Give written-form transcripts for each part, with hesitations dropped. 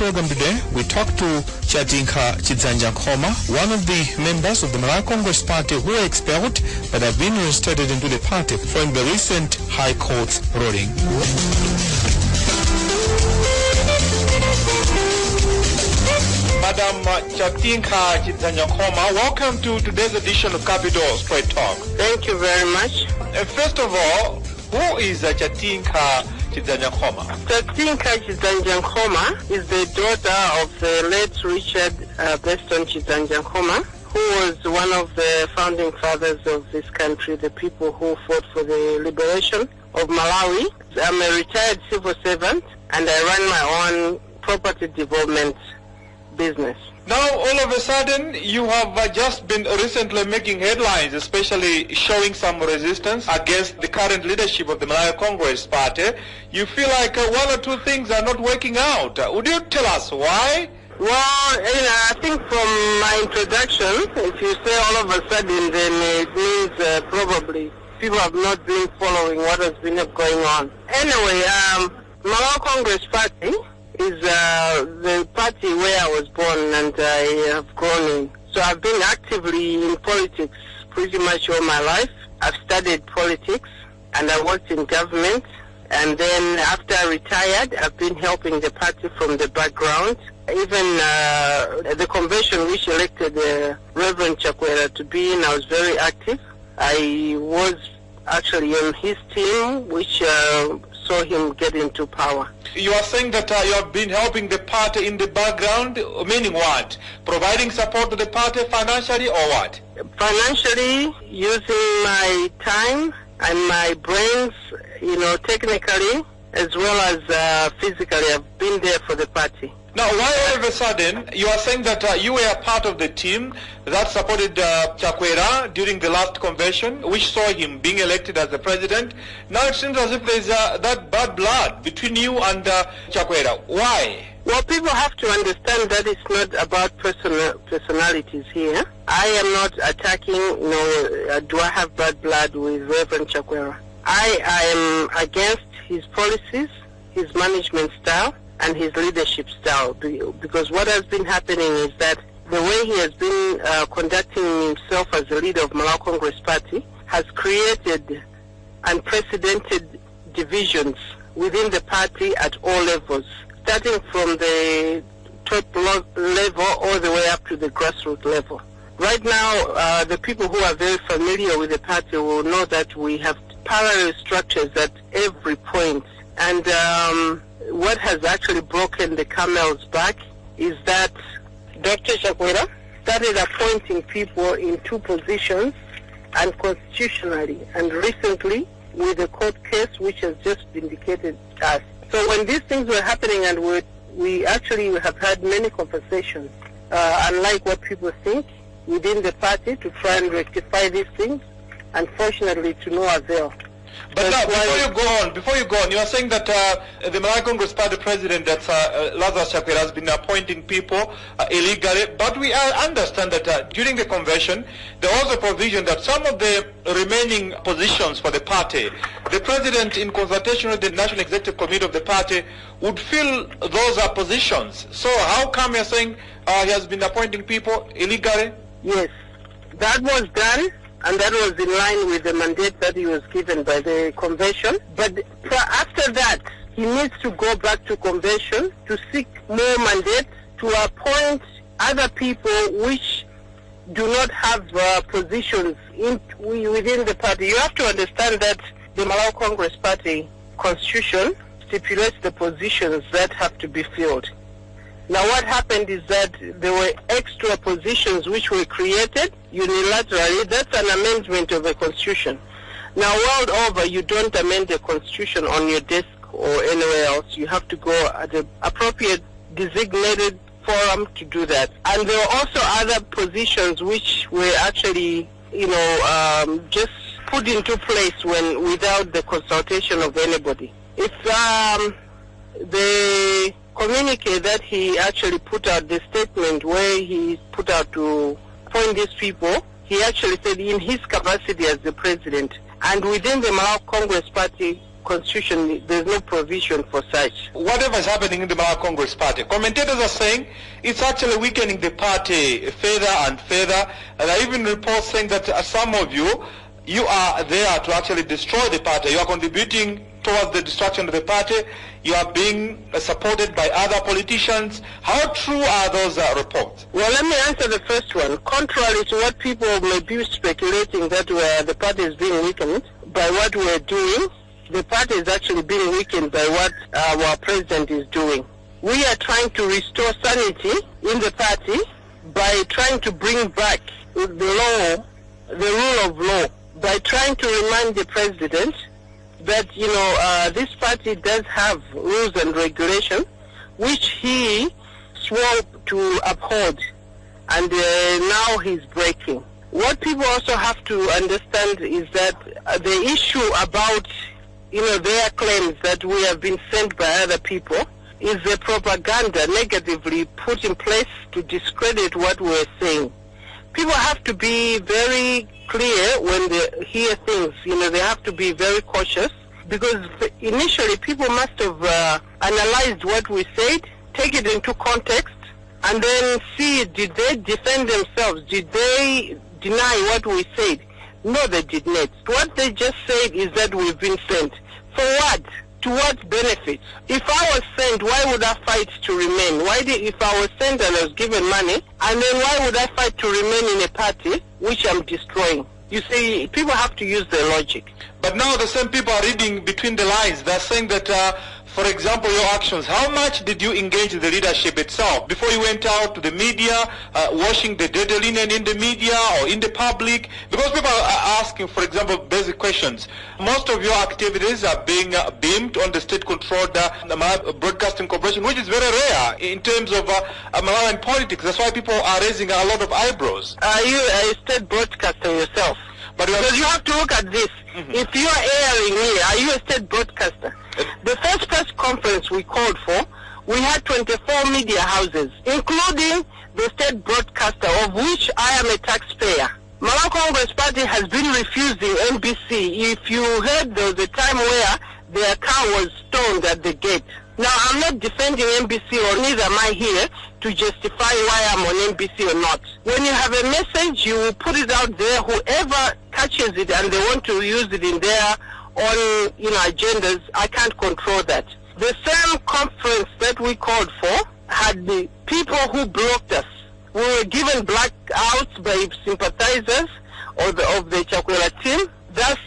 program today, we talk to Chatinkha Chidzanja Nkhoma, one of the members of the Malawi Congress Party who were expelled but have been reinstated into the party following the recent High Court's ruling. Madam Chatinkha Chidzanja Nkhoma, welcome to today's edition of Capital Straight Talk. Thank you very much. First of all, who is Chatinkha Chidzanja Nkhoma? Chatinkha Chidzanja Nkhoma is the daughter of the late Richard Beston Chidzanja Nkhoma, who was one of the founding fathers of this country, the people who fought for the liberation of Malawi. I'm a retired civil servant and I run my own property development business. Now, all of a sudden, you have just been recently making headlines, especially showing some resistance against the current leadership of the Malawi Congress Party. You feel like one or two things are not working out. Would you tell us why? Well, I think from my introduction, if you say all of a sudden, then it means probably people have not been following what has been going on. Anyway, Malawi Congress Party is the party where I was born and I have grown in. So I've been actively in politics pretty much all my life. I've studied politics and I worked in government. And then after I retired, I've been helping the party from the background. Even the convention which elected Reverend Chakwera to be in, I was very active. I was actually on his team, which saw him get into power. You are saying that you have been helping the party in the background, meaning what? Providing support to the party financially or what? Financially, using my time and my brains, technically, as well as physically. I've been there for the party. Now, why all of a sudden you are saying that you were part of the team that supported Chakwera during the last convention, which saw him being elected as the president? Now it seems as if there's that bad blood between you and Chakwera. Why? Well, people have to understand that it's not about personalities here. I am not attacking, do I have bad blood with Reverend Chakwera. I am against his policies, his management style, and his leadership style, because what has been happening is that the way he has been conducting himself as the leader of Malawi Congress Party has created unprecedented divisions within the party at all levels, starting from the top level all the way up to the grassroots level. Right now, the people who are very familiar with the party will know that we have parallel structures at every point, and what has actually broken the camel's back is that Dr. Chakwera started appointing people in two positions unconstitutionally, and recently with the court case which has just vindicated us. So when these things were happening, and we actually have had many conversations, unlike what people think, within the party to try and rectify these things, unfortunately to no avail. But now, before you go on, you are saying that the Malawi Congress Party president, that's Lazarus Chakwera, has been appointing people illegally. But we understand that during the convention, there was a provision that some of the remaining positions for the party, the president, in consultation with the National Executive Committee of the party, would fill those positions. So how come you're saying he has been appointing people illegally? Yes, that was done. And that was in line with the mandate that he was given by the convention. But after that, he needs to go back to convention to seek more mandates to appoint other people which do not have positions within the party. You have to understand that the Malawi Congress Party constitution stipulates the positions that have to be filled. Now what happened is that there were extra positions which were created unilaterally. That's an amendment of the constitution. Now world over, you don't amend the constitution on your desk or anywhere else. You have to go at the appropriate designated forum to do that. And there were also other positions which were actually, just put into place without the consultation of anybody. It's the communique that he actually put out, the statement where he put out to appoint these people, he actually said in his capacity as the president and within the Malawi Congress Party constitution, there's no provision for such. Whatever is happening in the Malawi Congress Party, commentators are saying it's actually weakening the party further and further. And I even reports saying that some of you are there to actually destroy the party. You are contributing towards the destruction of the party. You are being supported by other politicians. How true are those reports? Well, let me answer the first one. Contrary to what people may be speculating that the party is being weakened by what we're doing, the party is actually being weakened by what our president is doing. We are trying to restore sanity in the party by trying to bring back the law, the rule of law, by trying to remind the president that, this party does have rules and regulations which he swore to uphold, and now he's breaking. What people also have to understand is that the issue about, their claims that we have been sent by other people is the propaganda negatively put in place to discredit what we're saying. People have to be very clear when they hear things. They have to be very cautious, because initially people must have analyzed what we said, take it into context, and then see, did they defend themselves? Did they deny what we said? No, they did not. What they just said is that we've been sent. For what? To what benefit? If I was sent, why would I fight to remain? If I was sent and I was given money, and then why would I fight to remain in a party which I'm destroying? You see, people have to use their logic. But now the same people are reading between the lines. They're saying that, for example, your actions, how much did you engage the leadership itself before you went out to the media, washing the dirty linen in the media or in the public? Because people are asking, for example, basic questions. Most of your activities are being beamed on the state-controlled Broadcasting Corporation, which is very rare in terms of Malawian politics. That's why people are raising a lot of eyebrows. Are you a state broadcaster yourself? But because you have to look at this. If you are airing me, are you a state broadcaster? The first press conference we called for, we had 24 media houses, including the state broadcaster, of which I am a taxpayer. Malawi Congress Party has been refusing NBC. If you heard, there was a time where their car was stoned at the gate. Now, I'm not defending NBC, or neither am I here to justify why I'm on NBC or not. When you have a message, you will put it out there. Whoever catches it and they want to use it in their own, agendas, I can't control that. The same conference that we called for had the people who blocked us. We were given blackouts by sympathizers of the Chakwera team. Thus,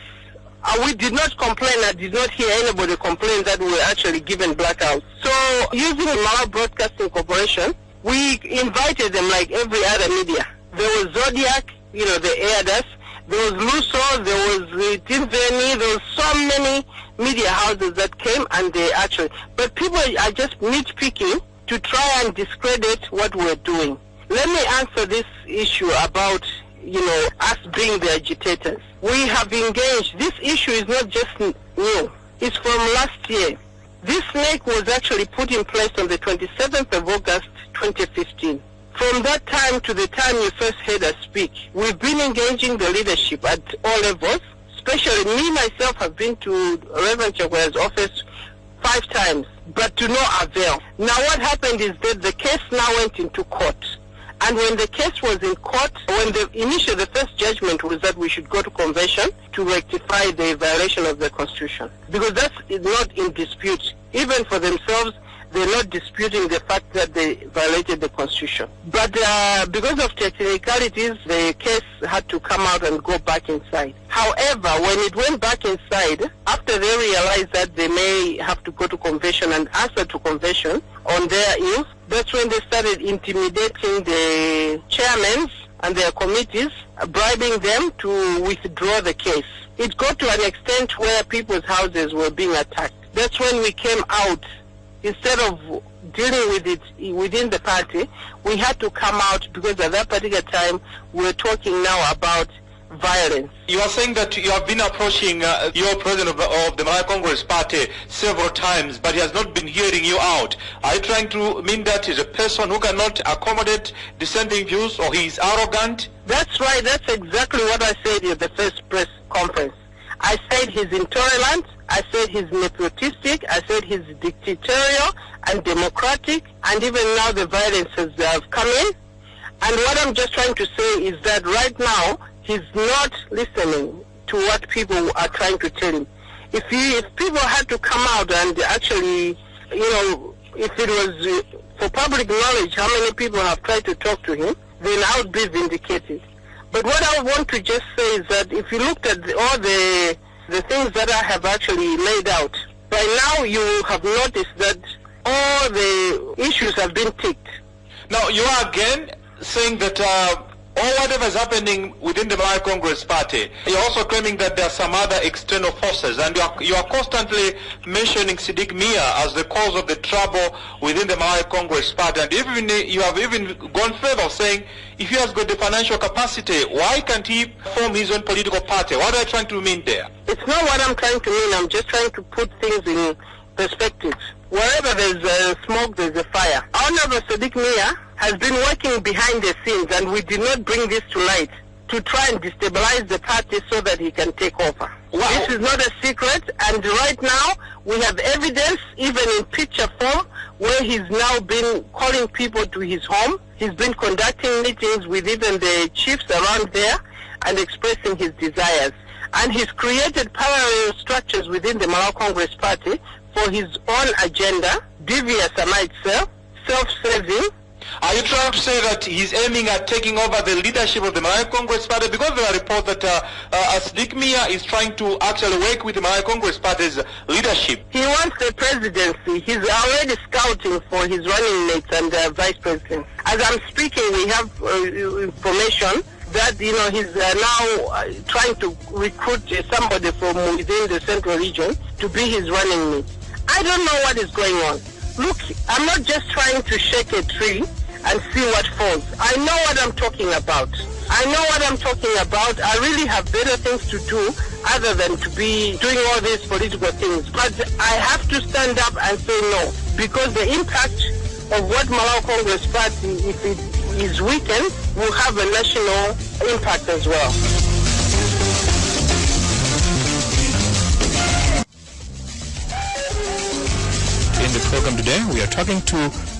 we did not complain. I did not hear anybody complain that we were actually given blackouts. So, using the Malawi Broadcasting Corporation, we invited them like every other media. There was Zodiac, they aired us. There was Luso, there was Tinveni, there was so many media houses that came, and they actually... But people are just nitpicking to try and discredit what we're doing. Let me answer this issue about, us being the agitators. We have engaged. This issue is not just new. It's from last year. This snake was actually put in place on the 27th of August, 2015. From that time to the time you first heard us speak, we've been engaging the leadership at all levels. Especially me, myself, have been to Reverend Chakwera's office 5 times, but to no avail. Now what happened is that the case now went into court. And when the case was in court, when the first judgment was that we should go to convention to rectify the violation of the Constitution. Because that's not in dispute. Even for themselves, they're not disputing the fact that they violated the Constitution. But because of technicalities, the case had to come out and go back inside. However, when it went back inside, after they realized that they may have to go to convention and answer to convention on their ills, that's when they started intimidating the chairmen and their committees, bribing them to withdraw the case. It got to an extent where people's houses were being attacked. That's when we came out. Instead of dealing with it within the party, we had to come out, because at that particular time we were talking now about violence. You are saying that you have been approaching your president of the Malawi Congress Party several times, but he has not been hearing you out. Are you trying to mean that he's a person who cannot accommodate dissenting views, or he is arrogant? That's right. That's exactly what I said at the first press conference. I said he's intolerant. I said he's nepotistic. I said he's dictatorial and democratic. And even now the violence has come in. And what I'm just trying to say is that right now he's not listening to what people are trying to tell him. If people had to come out and actually, if it was for public knowledge how many people have tried to talk to him, then I would be vindicated. But what I want to just say is that if you looked at all the things that I have actually laid out, by now you have noticed that all the issues have been ticked. Now, you are again saying that or whatever is happening within the Malawi Congress Party, you're also claiming that there are some other external forces, and you are constantly mentioning Sidik Mia as the cause of the trouble within the Malawi Congress Party, and even you have even gone further saying if he has got the financial capacity, why can't he form his own political party? What are you trying to mean there? It's not what I'm trying to mean. I'm just trying to put things in perspective. Wherever there's smoke, there's a fire. Honorable Sidik Mia has been working behind the scenes, and we did not bring this to light to try and destabilize the party so that he can take over. Wow. This is not a secret, and right now we have evidence, even in picture form, where he's now been calling people to his home. He's been conducting meetings with even the chiefs around there and expressing his desires. And he's created parallel structures within the Malawi Congress Party for his own agenda, devious I might say, self-serving. Are you trying to say that he's aiming at taking over the leadership of the Malawi Congress Party? Because there are reports that Sidik Mia is trying to actually work with the Malawi Congress Party's leadership. He wants the presidency. He's already scouting for his running mates and vice presidents. As I'm speaking, we have information that he's now trying to recruit somebody from within the central region to be his running mate. I don't know what is going on. Look, I'm not just trying to shake a tree and see what falls. I know what I'm talking about. I really have better things to do other than to be doing all these political things. But I have to stand up and say no, because the impact of what Malawi Congress Party, if it is weakened, will have a national impact as well. In the program today, we are talking to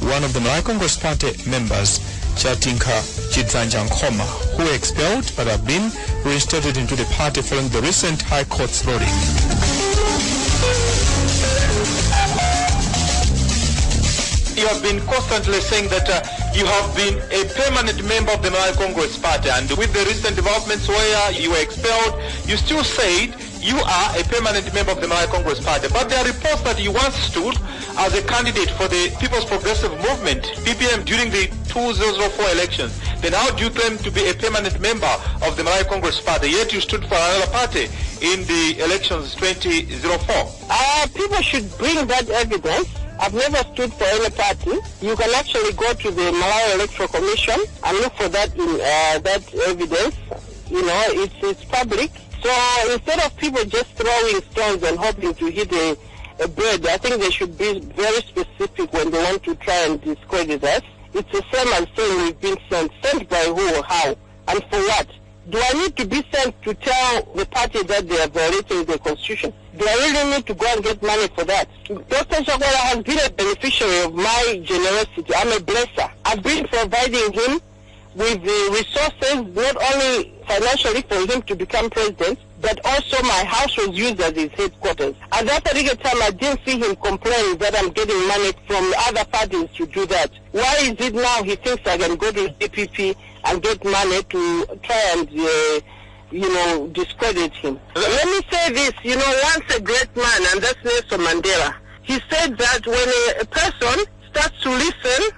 one of the Malawi Congress Party members, Chatinkha Chidzanja Nkhoma, who were expelled but have been reinstated into the party following the recent High Court's ruling. You have been constantly saying that you have been a permanent member of the Malawi Congress Party, and with the recent developments where you were expelled, you still said you are a permanent member of the Malawi Congress Party. But there are reports that you once stood as a candidate for the People's Progressive Movement, PPM, during the 2004 elections. Then how do you claim to be a permanent member of the Malawi Congress Party, yet you stood for another party in the elections 2004? People should bring that evidence. I've never stood for any party. You can actually go to the Malawi Electoral Commission and look for that that evidence. It's public. So instead of people just throwing stones and hoping to hit a bird, I think they should be very specific when they want to try and discredit us. It's the same as saying we've been sent. Sent by who or how? And for what? Do I need to be sent to tell the party that they are violating the constitution? Do I really need to go and get money for that? Dr. Chakwera has been a beneficiary of my generosity. I'm a blesser. I've been providing him with the resources, not only financially for him to become president, but also my house was used as his headquarters. At that particular time, I didn't see him complain that I'm getting money from other parties to do that. Why is it now he thinks I can go to DPP and get money to try and, discredit him? Let me say this, once a great man, and that's Nelson Mandela, he said that when a person starts to listen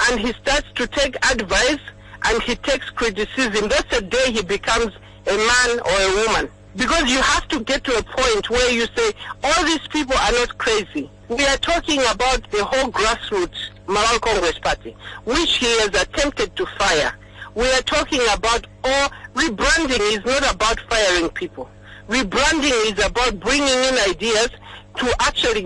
and he starts to take advice and he takes criticism, that's the day he becomes a man or a woman. Because you have to get to a point where you say, all these people are not crazy. We are talking about the whole grassroots Malawi Congress Party, which he has attempted to fire. We are talking about, rebranding is not about firing people. Rebranding is about bringing in ideas to actually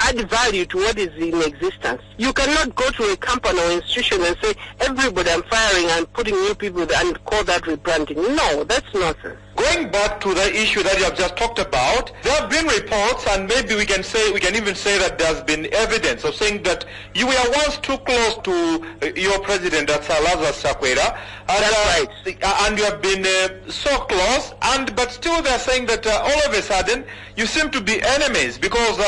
add value to what is in existence. You cannot go to a company or institution and say, everybody I'm firing and putting new people there and call that rebranding. No, that's nonsense. Going back to the issue that you have just talked about, there have been reports, and maybe we can even say that there's been evidence of saying that you were once too close to your president, that's Lazarus Chakwera, and, that's right. And you have been so close, but still they're saying that all of a sudden you seem to be enemies because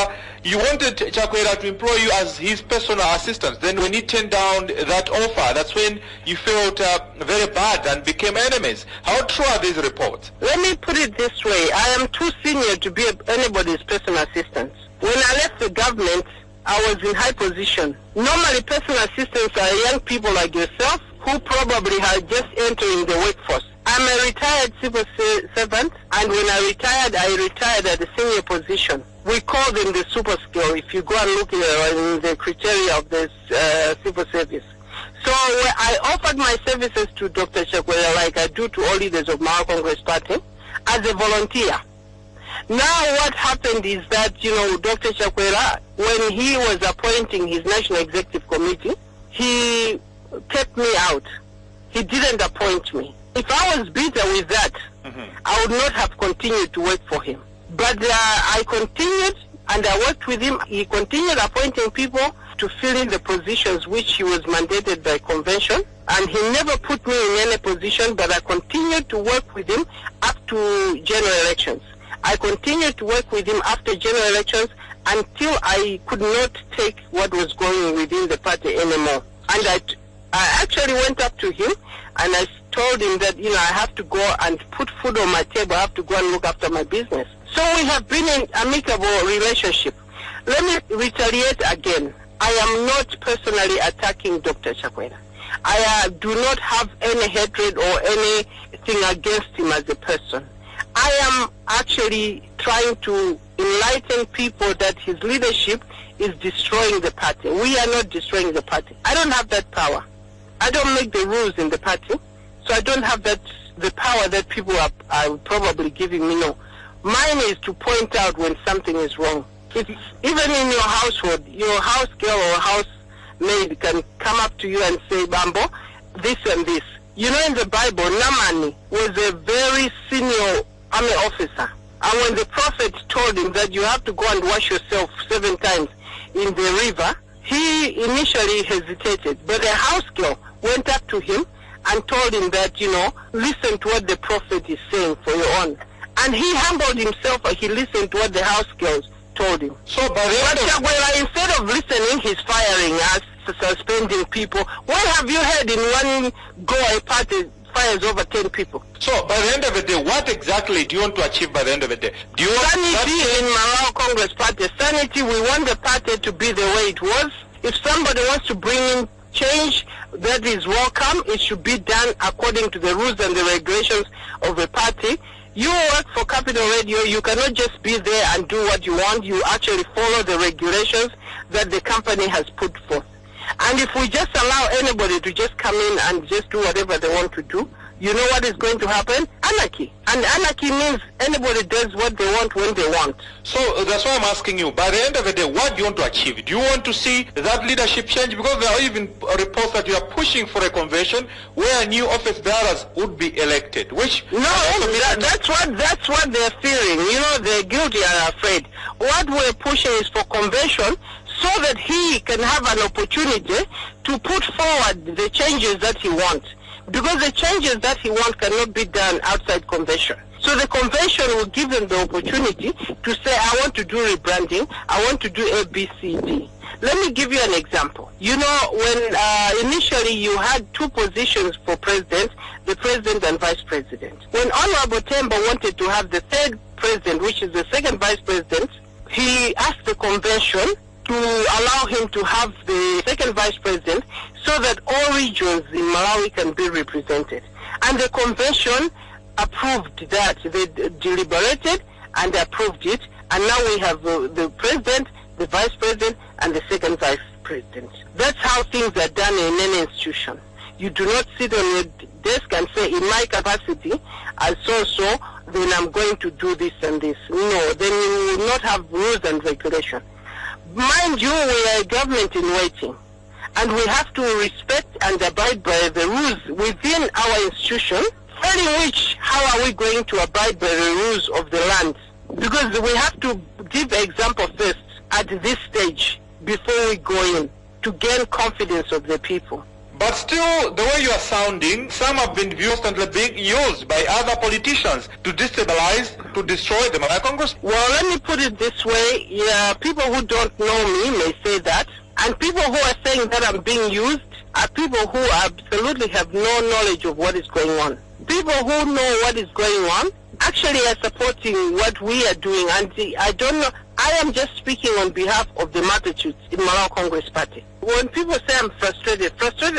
you wanted Chakwera to employ you as his personal assistant. Then when he turned down that offer, that's when you felt very bad and became enemies. How true are these reports? Let me put it this way. I am too senior to be anybody's personal assistant. When I left the government, I was in high position. Normally, personal assistants are young people like yourself who probably are just entering the workforce. I'm a retired civil servant, and when I retired at a senior position. We call them the super skill if you go and look in the criteria of the civil service. So I offered my services to Dr. Chakwera like I do to all leaders of my Congress party as a volunteer. Now what happened is that, Dr. Chakwera, when he was appointing his National Executive Committee, he kept me out. He didn't appoint me. If I was bitter with that, I would not have continued to work for him. But I continued, and I worked with him. He continued appointing people to fill in the positions which he was mandated by convention, and he never put me in any position, but I continued to work with him up to general elections. I continued to work with him after general elections until I could not take what was going within the party anymore. And I actually went up to him and I told him that, I have to go and put food on my table. I have to go and look after my business. So we have been in amicable relationship. Let me retaliate again. I am not personally attacking Dr. Chakwera. I do not have any hatred or anything against him as a person. I am actually trying to enlighten people that his leadership is destroying the party. We are not destroying the party. I don't have that power. I don't make the rules in the party, so I don't have the power that people are probably giving me. No. Mine is to point out when something is wrong. It's, even in your household, your house girl or housemaid can come up to you and say, Bambo, this and this. In the Bible, Naaman was a very senior army officer. And when the prophet told him that you have to go and wash yourself 7 times in the river, he initially hesitated. But the house girl went up to him and told him that, listen to what the prophet is saying for your own. And he humbled himself and he listened to what the house girls told him. So, but instead of listening, he's firing us, suspending people. What have you heard in one go a party fires over 10 people? So, by the end of the day, what exactly do you want to achieve by the end of the day? Do you want sanity in Malawi Congress Party? Sanity, we want the party to be the way it was. If somebody wants to bring in change, that is welcome. It should be done according to the rules and the regulations of a party. You work for Capital Radio, you cannot just be there and do what you want. You actually follow the regulations that the company has put forth. And if we just allow anybody to just come in and just do whatever they want to do, you know what is going to happen? Anarchy. And anarchy means anybody does what they want when they want. So that's why I'm asking you, by the end of the day, what do you want to achieve? Do you want to see that leadership change? Because there are even reports that you are pushing for a convention where new office bearers would be elected, which... No, that's what they're fearing. They're guilty and afraid. What we're pushing is for convention so that he can have an opportunity to put forward the changes that he wants. Because the changes that he wants cannot be done outside convention. So the convention will give him the opportunity to say, I want to do rebranding, I want to do A, B, C, D. Let me give you an example. When initially you had 2 positions for president, the president and vice president. When Honorable Temba wanted to have the 3rd president, which is the 2nd vice president, he asked the convention to allow him to have the 2nd vice president so that all regions in Malawi can be represented. And the convention approved that. They deliberated and approved it. And now we have the president, the vice president, and the 2nd vice president. That's how things are done in any institution. You do not sit on your desk and say, in my capacity as so, then I'm going to do this and this. No, then you will not have rules and regulations. Mind you, we are a government in waiting, and we have to respect and abide by the rules within our institution Failing which, how are we going to abide by the rules of the land? Because we have to give example first at this stage before we go in to gain confidence of the people. But still, the way you are sounding, some have been constantly being used by other politicians to destabilize, to destroy the Malay Congress. Well, let me put it this way. Yeah, people who don't know me may say that. And people who are saying that I'm being used are people who absolutely have no knowledge of what is going on. People who know what is going on actually are supporting what we are doing. And I don't know. I am just speaking on behalf of the multitudes in Malawi Congress Party. When people say I'm frustrated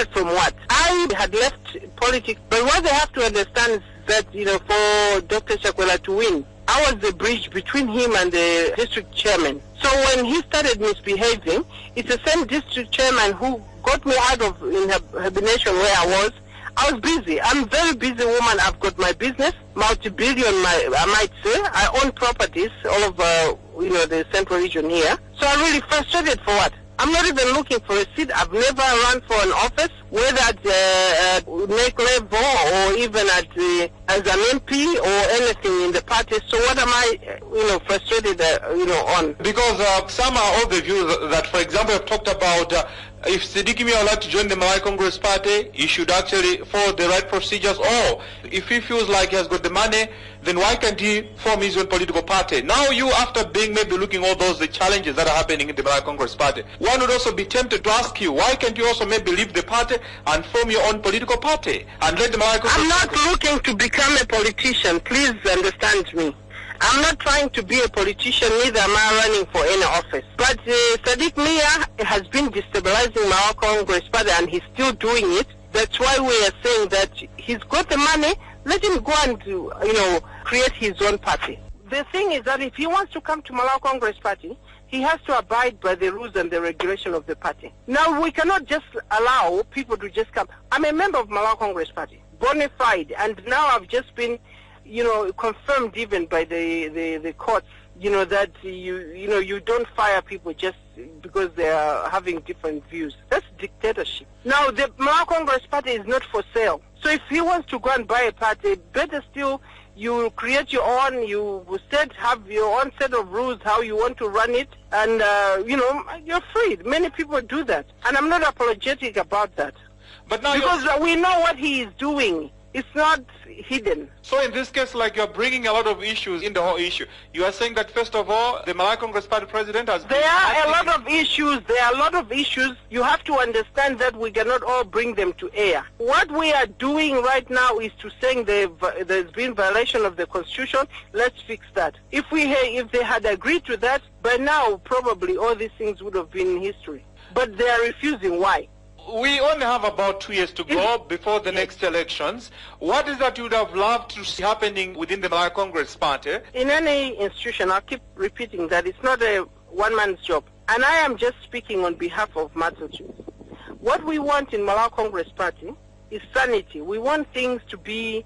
from what? I had left politics, but what they have to understand is that, for Dr. Chakwera to win, I was the bridge between him and the district chairman. So when he started misbehaving, it's the same district chairman who got me out of hibernation where I was. I was busy. I'm a very busy woman. I've got my business, multi-billion, I might say. I own properties all over, the central region here. So I'm really frustrated for what? I'm not even looking for a seat. I've never run for an office, whether at NEC level or even as an MP or anything in the party. So what am I, frustrated, on? Because some are of the view that, for example, I've talked about if Sidiki Mia would like to join the Malay Congress Party, he should actually follow the right procedures. Or if he feels like he has got the money, then why can't he form his own political party? Now you, after maybe looking at all the challenges that are happening in the Malay Congress Party, one would also be tempted to ask you, why can't you also maybe leave the party and form your own political party and let the Malay Congress I'm not looking to become a politician. Please understand me. I'm not trying to be a politician, neither am I running for any office. But Sadiq Mia has been destabilizing Malawi Congress Party and he's still doing it. That's why we are saying that he's got the money, let him go and, create his own party. The thing is that if he wants to come to Malawi Congress Party, he has to abide by the rules and the regulation of the party. Now, we cannot just allow people to just come. I'm a member of Malawi Congress Party, bona fide, and now I've just been confirmed even by the courts, that you don't fire people just because they are having different views. That's dictatorship. Now, the Malawi Congress Party is not for sale. So if he wants to go and buy a party, better still, you create your own, have your own set of rules, how you want to run it, and, you're free. Many people do that. And I'm not apologetic about that. But now because we know what he is doing. It's not hidden. So in this case, like, you're bringing a lot of issues in the whole issue. You are saying that, first of all, the Malay Congress Party president has... There are a lot of issues. You have to understand that we cannot all bring them to air. What we are doing right now is to saying there's been violation of the Constitution. Let's fix that. If they had agreed to that, by now, probably all these things would have been history. But they are refusing. Why? We only have about 2 years to go before the next elections. What is that you would have loved to see happening within the Malay Congress Party? In any institution, I'll keep repeating that it's not a one-man's job. And I am just speaking on behalf of multitudes. What we want in Malay Congress Party is sanity. We want things to be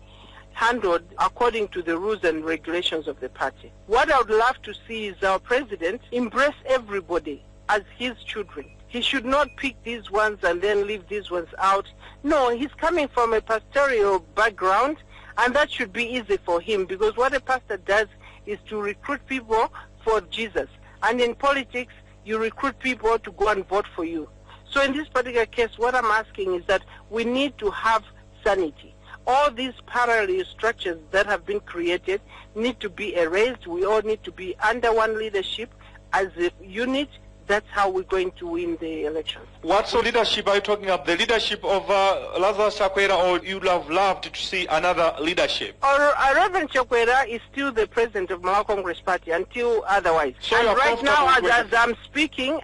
handled according to the rules and regulations of the party. What I would love to see is our president embrace everybody as his children. He should not pick these ones and then leave these ones out. No, he's coming from a pastoral background, and that should be easy for him, because what a pastor does is to recruit people for Jesus. And in politics, you recruit people to go and vote for you. So in this particular case, what I'm asking is that we need to have sanity. All these parallel structures that have been created need to be erased. We all need to be under one leadership as a unit. That's how we're going to win the elections. What sort of leadership are you talking about? The leadership of Lazarus Chakwera, or you'd have loved to see another leadership? Reverend Chakwera is still the president of Malawi Congress Party until otherwise. So and right now, as I'm speaking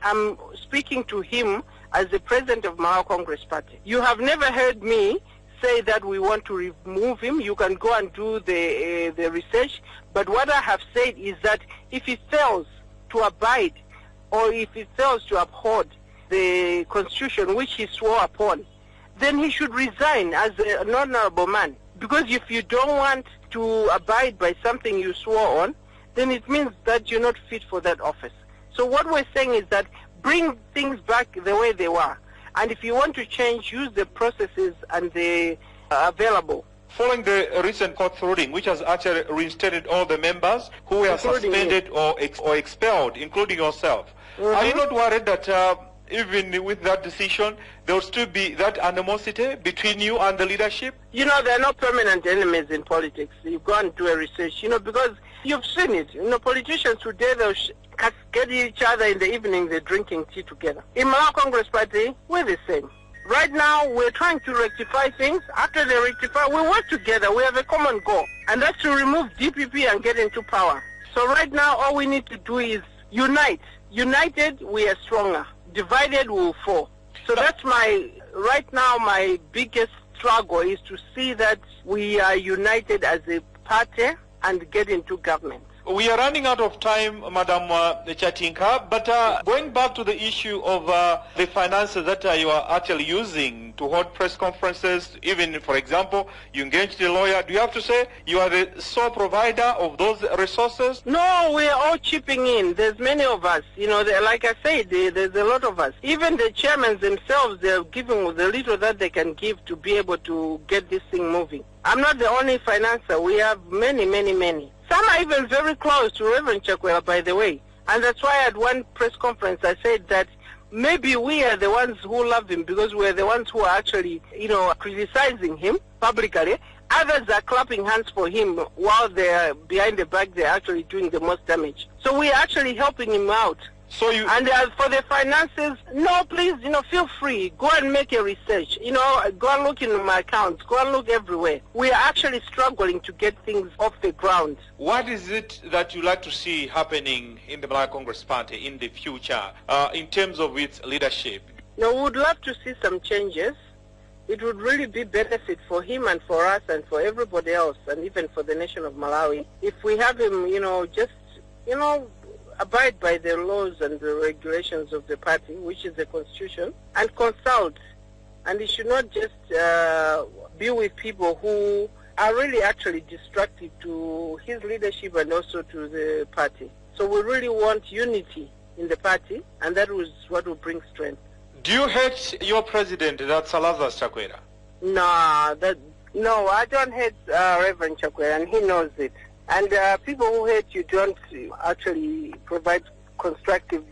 to him as the president of Malawi Congress Party. You have never heard me say that we want to remove him. You can go and do the research. But what I have said is that if he fails to abide, or if he fails to uphold the Constitution which he swore upon, then he should resign as an honorable man. Because if you don't want to abide by something you swore on, then it means that you're not fit for that office. So what we're saying is that bring things back the way they were. And if you want to change, use the processes and the available following the recent court ruling, which has actually reinstated all the members who were suspended or expelled, including yourself. Are you not worried that even with that decision, there will still be that animosity between you and the leadership? You know, there are no permanent enemies in politics. You go and do a research, you know, because you've seen it. You know, politicians today, they'll cascade each other in the evening, they're drinking tea together. In Malawi Congress Party, we're the same. Right now, we're trying to rectify things. After they rectify, we work together. We have a common goal, and that's to remove DPP and get into power. So right now, all we need to do is unite. United, we are stronger. Divided, we will fall. So that's right now, my biggest struggle is to see that we are united as a party and get into government. We are running out of time, Madam Chatinkha, but going back to the issue of the finances that you are actually using to hold press conferences, even, for example, you engaged a lawyer, do you have to say you are the sole provider of those resources? No, we are all chipping in. There's many of us. You know, like I said, there's a lot of us. Even the chairmen themselves, they're giving the little that they can give to be able to get this thing moving. I'm not the only financer. We have many, many, many. Some are even very close to Reverend Chakwera, by the way. And that's why at one press conference I said that maybe we are the ones who love him because we're the ones who are actually, you know, criticizing him publicly. Others are clapping hands for him while they're behind the back, they're actually doing the most damage. So we're actually helping him out. So you... And for the finances, no, please, you know, feel free. Go and make a research. You know, go and look in my accounts. Go and look everywhere. We are actually struggling to get things off the ground. What is it that you like to see happening in the Malawi Congress Party in the future in terms of its leadership? No, we would love to see some changes. It would really be benefit for him and for us and for everybody else and even for the nation of Malawi if we have him, you know, just, you know, abide by the laws and the regulations of the party, which is the constitution, and consult. And he should not just be with people who are really actually destructive to his leadership and also to the party. So we really want unity in the party, and that was what will bring strength. Do you hate your president, that's Lazarus Chakwera? No, I don't hate Reverend Chakwera, and he knows it. And people who hate you don't actually provide constructive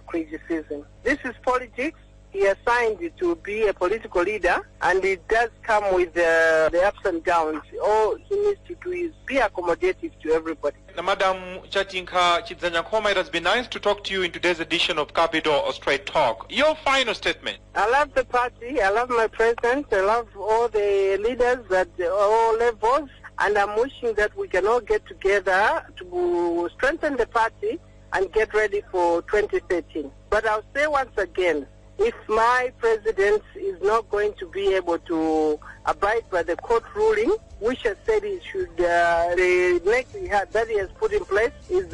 criticism. This is politics. He assigned you to be a political leader, and it does come with the ups and downs. All he needs to do is be accommodative to everybody. Now, Madam Chatinkha, Chidzanja, Nkhoma, it has been nice to talk to you in today's edition of Capital or Straight Talk. Your final statement. I love the party. I love my president. I love all the leaders at all levels. And I'm wishing that we can all get together to strengthen the party and get ready for 2013. But I'll say once again, if my president is not going to be able to abide by the court ruling, which has said he should, the next that he has put in place is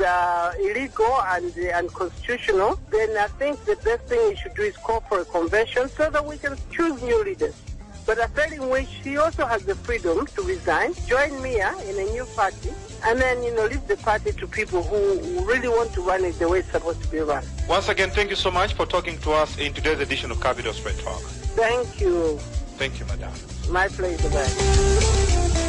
illegal and unconstitutional, then I think the best thing he should do is call for a convention so that we can choose new leaders. But after in which he also has the freedom to resign, join MIA in a new party, and then, you know, leave the party to people who really want to run it the way it's supposed to be run. Once again, thank you so much for talking to us in today's edition of Capital Straight Talk. Thank you. Thank you, Madam. My pleasure. Bye.